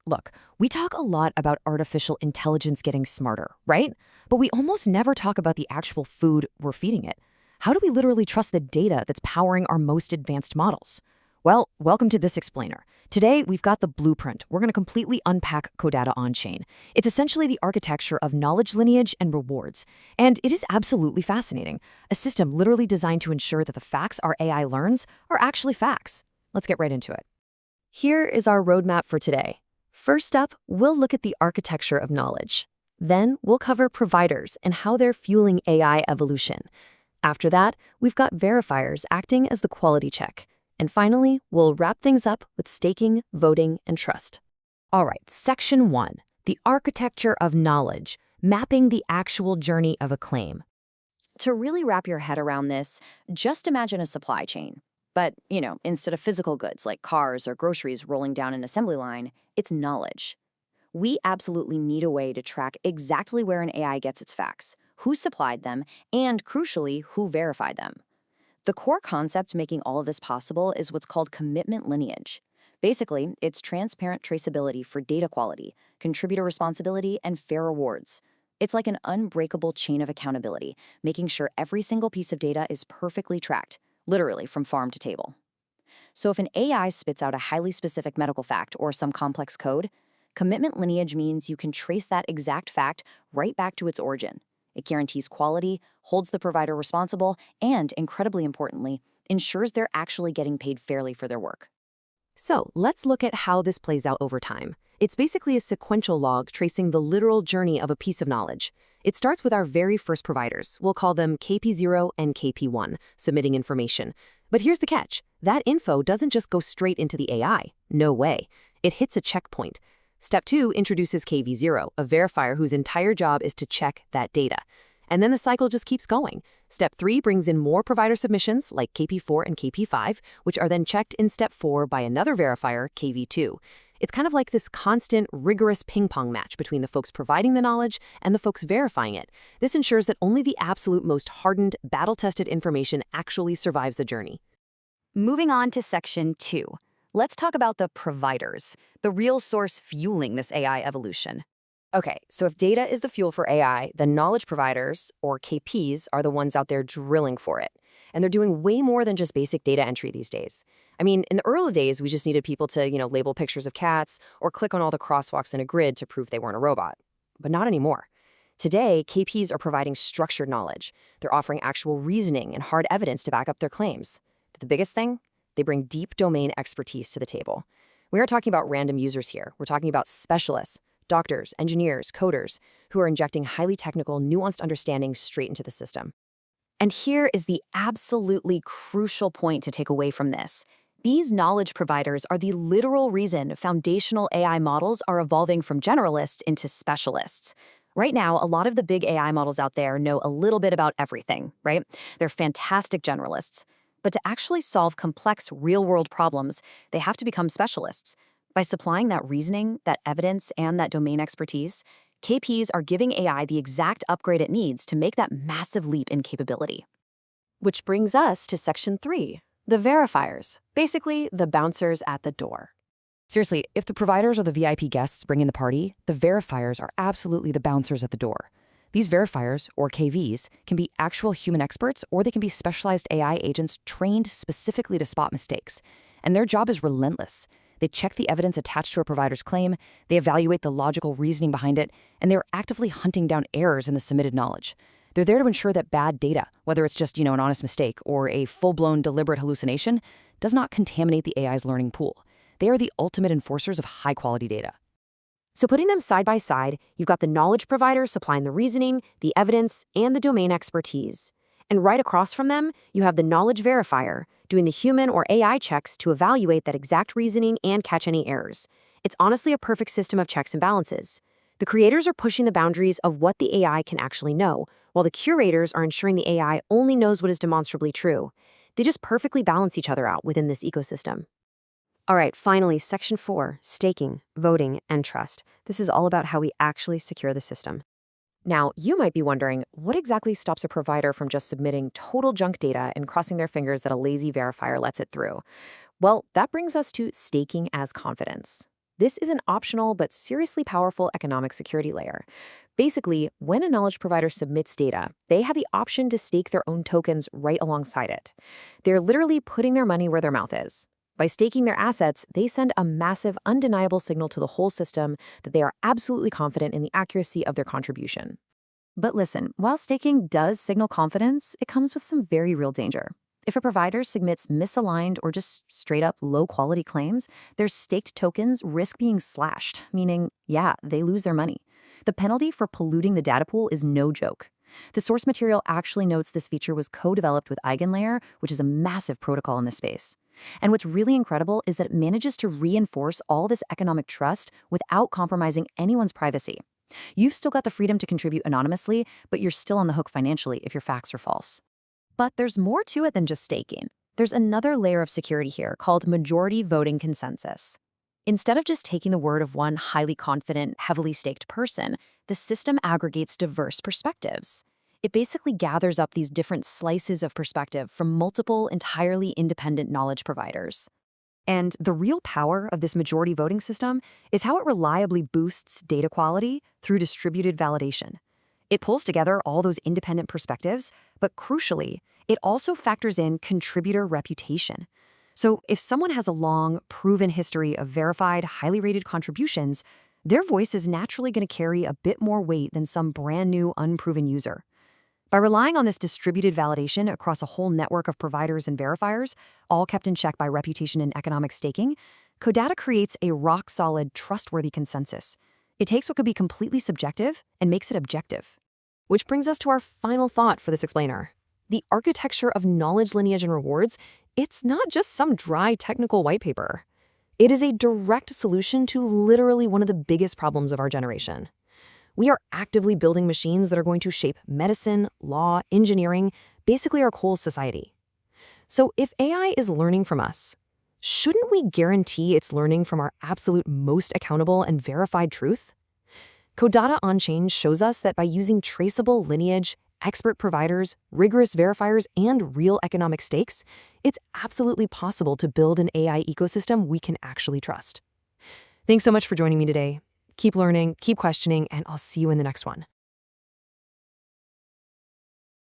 Look, we talk a lot about artificial intelligence getting smarter, right? But we almost never talk about the actual food we're feeding it. How do we literally trust the data that's powering our most advanced models? Well, welcome to this explainer. Today, we've got the blueprint. We're going to completely unpack Codatta Onchain. It's essentially the architecture of knowledge lineage and rewards. And it is absolutely fascinating. A system literally designed to ensure that the facts our AI learns are actually facts. Let's get right into it. Here is our roadmap for today. First up, we'll look at the architecture of knowledge. Then we'll cover providers and how they're fueling AI evolution. After that, we've got verifiers acting as the quality check. And finally, we'll wrap things up with staking, voting, and trust. All right, Section 1, the architecture of knowledge, mapping the actual journey of a claim. To really wrap your head around this, just imagine a supply chain. But, instead of physical goods like cars or groceries rolling down an assembly line, it's knowledge. We absolutely need a way to track exactly where an AI gets its facts, who supplied them, and crucially, who verified them. The core concept making all of this possible is what's called commitment lineage. Basically, it's transparent traceability for data quality, contributor responsibility, and fair rewards. It's like an unbreakable chain of accountability, making sure every single piece of data is perfectly tracked, literally from farm to table. So if an AI spits out a highly specific medical fact or some complex code, commitment lineage means you can trace that exact fact right back to its origin. It guarantees quality, holds the provider responsible, and, incredibly importantly, ensures they're actually getting paid fairly for their work. So let's look at how this plays out over time. It's basically a sequential log tracing the literal journey of a piece of knowledge. It starts with our very first providers. We'll call them KP0 and KP1, submitting information. But here's the catch. That info doesn't just go straight into the AI. No way. It hits a checkpoint. Step 2 introduces KV0, a verifier whose entire job is to check that data. And then the cycle just keeps going. Step 3 brings in more provider submissions, like KP4 and KP5, which are then checked in Step 4 by another verifier, KV2. It's kind of like this constant, rigorous ping-pong match between the folks providing the knowledge and the folks verifying it. This ensures that only the absolute most hardened, battle-tested information actually survives the journey. Moving on to Section 2. Let's talk about the providers, the real source fueling this AI evolution. Okay, so if data is the fuel for AI, the knowledge providers, or KPs, are the ones out there drilling for it. And they're doing way more than just basic data entry these days. I mean, in the early days, we just needed people to, label pictures of cats or click on all the crosswalks in a grid to prove they weren't a robot. But not anymore. Today, KPs are providing structured knowledge. They're offering actual reasoning and hard evidence to back up their claims. But the biggest thing? They bring deep domain expertise to the table. We aren't talking about random users here. We're talking about specialists, doctors, engineers, coders, who are injecting highly technical, nuanced understanding straight into the system. And here is the absolutely crucial point to take away from this. These knowledge providers are the literal reason foundational AI models are evolving from generalists into specialists. Right now, a lot of the big AI models out there know a little bit about everything, right? They're fantastic generalists. But to actually solve complex real-world problems, they have to become specialists. By supplying that reasoning, that evidence, and that domain expertise, KPs are giving AI the exact upgrade it needs to make that massive leap in capability. Which brings us to Section 3, the verifiers, basically the bouncers at the door. Seriously, if the providers or the VIP guests bring in the party, the verifiers are absolutely the bouncers at the door. These verifiers, or KVs, can be actual human experts or they can be specialized AI agents trained specifically to spot mistakes. And their job is relentless. They check the evidence attached to a provider's claim, they evaluate the logical reasoning behind it, and they're actively hunting down errors in the submitted knowledge. They're there to ensure that bad data, whether it's just, an honest mistake or a full-blown deliberate hallucination, does not contaminate the AI's learning pool. They are the ultimate enforcers of high-quality data. So putting them side by side, you've got the knowledge provider supplying the reasoning, the evidence, and the domain expertise. And right across from them, you have the knowledge verifier doing the human or AI checks to evaluate that exact reasoning and catch any errors. It's honestly a perfect system of checks and balances. The creators are pushing the boundaries of what the AI can actually know, while the curators are ensuring the AI only knows what is demonstrably true. They just perfectly balance each other out within this ecosystem. All right, finally, Section 4, staking, voting, and trust. This is all about how we actually secure the system. Now, you might be wondering, what exactly stops a provider from just submitting total junk data and crossing their fingers that a lazy verifier lets it through? Well, that brings us to staking as confidence. This is an optional but seriously powerful economic security layer. Basically, when a knowledge provider submits data, they have the option to stake their own tokens right alongside it. They're literally putting their money where their mouth is. By staking their assets, they send a massive, undeniable signal to the whole system that they are absolutely confident in the accuracy of their contribution. But listen, while staking does signal confidence, it comes with some very real danger. If a provider submits misaligned or just straight-up low-quality claims, their staked tokens risk being slashed, meaning, yeah, they lose their money. The penalty for polluting the data pool is no joke. The source material actually notes this feature was co-developed with EigenLayer, which is a massive protocol in this space. And what's really incredible is that it manages to reinforce all this economic trust without compromising anyone's privacy. You've still got the freedom to contribute anonymously, but you're still on the hook financially if your facts are false. But there's more to it than just staking. There's another layer of security here called majority voting consensus. Instead of just taking the word of one highly confident, heavily staked person, the system aggregates diverse perspectives. It basically gathers up these different slices of perspective from multiple, entirely independent knowledge providers. And the real power of this majority voting system is how it reliably boosts data quality through distributed validation. It pulls together all those independent perspectives, but crucially, it also factors in contributor reputation. So if someone has a long, proven history of verified, highly rated contributions, their voice is naturally going to carry a bit more weight than some brand new, unproven user. By relying on this distributed validation across a whole network of providers and verifiers, all kept in check by reputation and economic staking, Codatta creates a rock-solid, trustworthy consensus. It takes what could be completely subjective and makes it objective. Which brings us to our final thought for this explainer. The architecture of knowledge, lineage, and rewards, it's not just some dry technical white paper. It is a direct solution to literally one of the biggest problems of our generation. We are actively building machines that are going to shape medicine, law, engineering, basically our whole society. So if AI is learning from us, shouldn't we guarantee it's learning from our absolute most accountable and verified truth? Codatta Onchain shows us that by using traceable lineage, expert providers, rigorous verifiers, and real economic stakes, it's absolutely possible to build an AI ecosystem we can actually trust. Thanks so much for joining me today. Keep learning, keep questioning, and I'll see you in the next one.